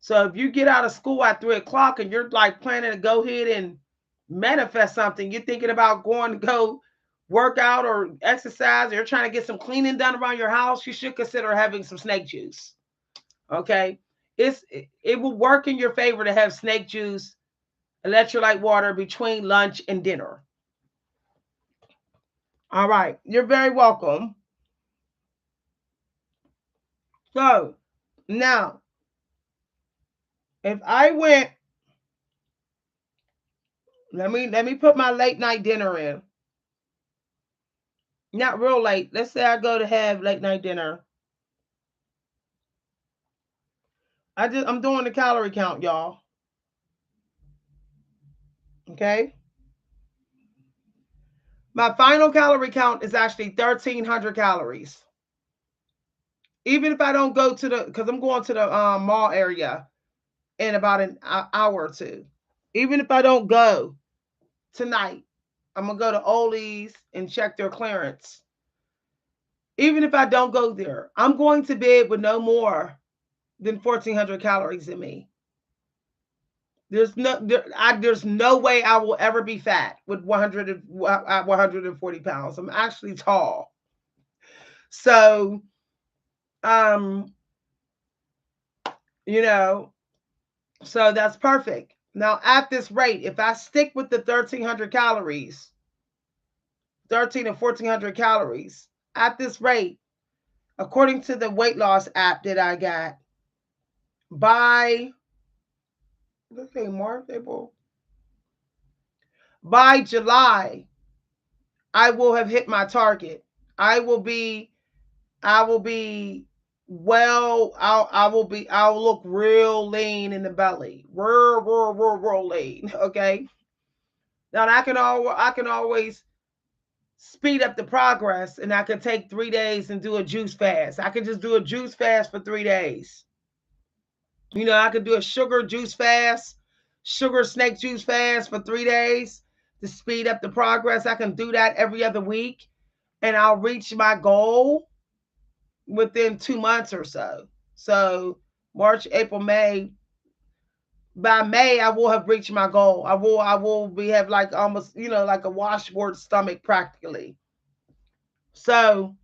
So if you get out of school at 3 o'clock and you're like planning to go ahead and manifest something, you're thinking about going to go work out or exercise, or you're trying to get some cleaning done around your house, you should consider having some snake juice. Okay. It will work in your favor to have snake juice, electrolyte water between lunch and dinner. All right. You're very welcome. So now, if I went, let me put my late night dinner in. Not real late. Let's say I go to have late night dinner. I'm doing the calorie count, y'all. Okay. My final calorie count is actually 1,300 calories. Even if I don't go to because I'm going to the mall area in about an hour or two. Even if I don't go tonight, I'm gonna go to Ollie's and check their clearance. Even if I don't go there, I'm going to bed with no more than 1,400 calories in me. There's no way I will ever be fat with 140 pounds. I'm actually tall, so um, you know, so that's perfect. Now at this rate, if I stick with the 1,300 calories, 13 and 1,400 calories at this rate, according to the weight loss app that I got, by let's say March, April, by July, I will have hit my target. I will be, I will be I'll look real lean in the belly, real lean. Okay. Now I can always speed up the progress, and I can take 3 days and do a juice fast. I can just do a juice fast for 3 days. I could do a sugar juice fast, sugar snake juice fast for 3 days to speed up the progress. I can do that every other week, and I'll reach my goal within 2 months or so. So March, April, May. By May, I will have reached my goal. I will be have like almost like a washboard stomach practically. So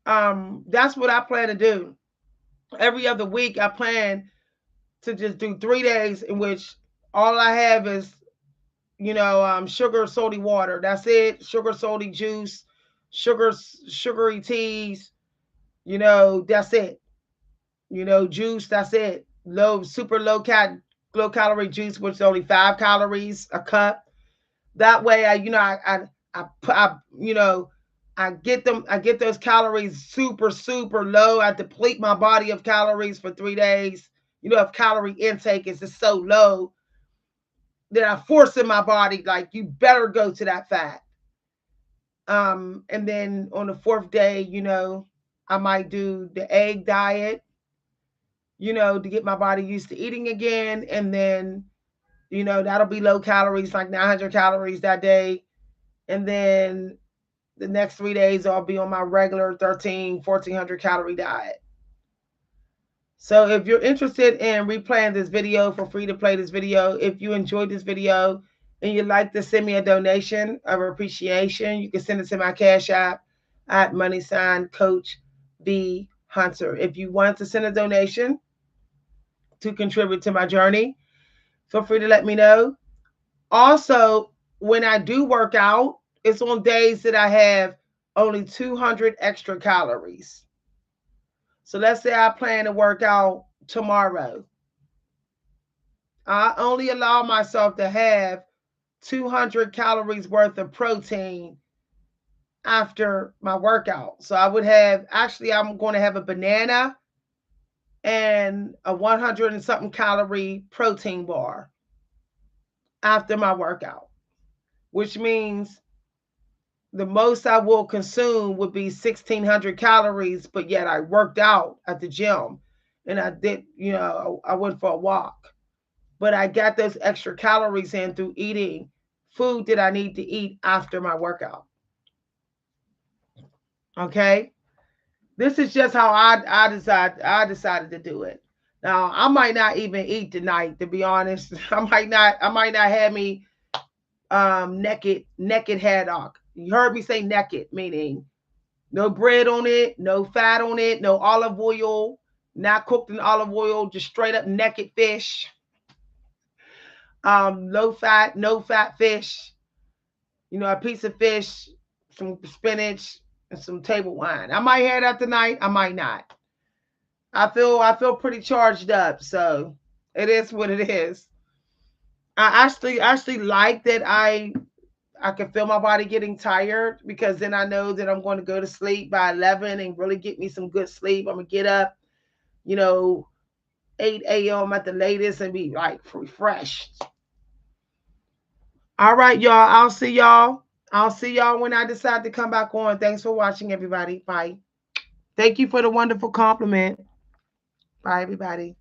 that's what I plan to do. Every other week, I plan to just do 3 days in which all I have is sugar salty water. That's it. Sugar salty juice, sugary teas. That's it. Juice. That's it. Super low calorie juice, which is only 5 calories a cup. That way, I get them. I get those calories super super low. I deplete my body of calories for 3 days. If calorie intake is just so low that I force in my body, like you better go to that fat. And then on the fourth day, I might do the egg diet, to get my body used to eating again. And then, that'll be low calories, like 900 calories that day. And then the next 3 days, I'll be on my regular 1,400 calorie diet. So if you're interested in replaying this video, feel free to play this video. If you enjoyed this video and you'd like to send me a donation of appreciation, you can send it to my Cash App at @Coach B Hunter. If you want to send a donation to contribute to my journey, feel free to let me know. Also, when I do work out, it's on days that I have only 200 extra calories. So let's say I plan to work out tomorrow. I only allow myself to have 200 calories worth of protein after my workout. So I'm going to have a banana and a 100 and something calorie protein bar after my workout. which means the most I will consume would be 1,600 calories, but yet I worked out at the gym and I did, I went for a walk. But I got those extra calories in through eating food that I need to eat after my workout. Okay? This is just how I decided to do it. Now I might not even eat tonight, to be honest. I might not have me naked haddock. You heard me say naked, meaning no bread on it, no fat on it, no olive oil, not cooked in olive oil, just straight up naked fish. No fat fish. A piece of fish, some spinach, and some table wine. I might have that tonight. I might not. I feel pretty charged up, so it is what it is. I actually like that I can feel my body getting tired because then I know that I'm going to go to sleep by 11 and really get me some good sleep. I'm gonna get up, you know, 8 a.m. at the latest and be like refreshed. All right, y'all. I'll see y'all when I decide to come back on. Thanks for watching, everybody. Bye. Thank you for the wonderful compliment. Bye, everybody.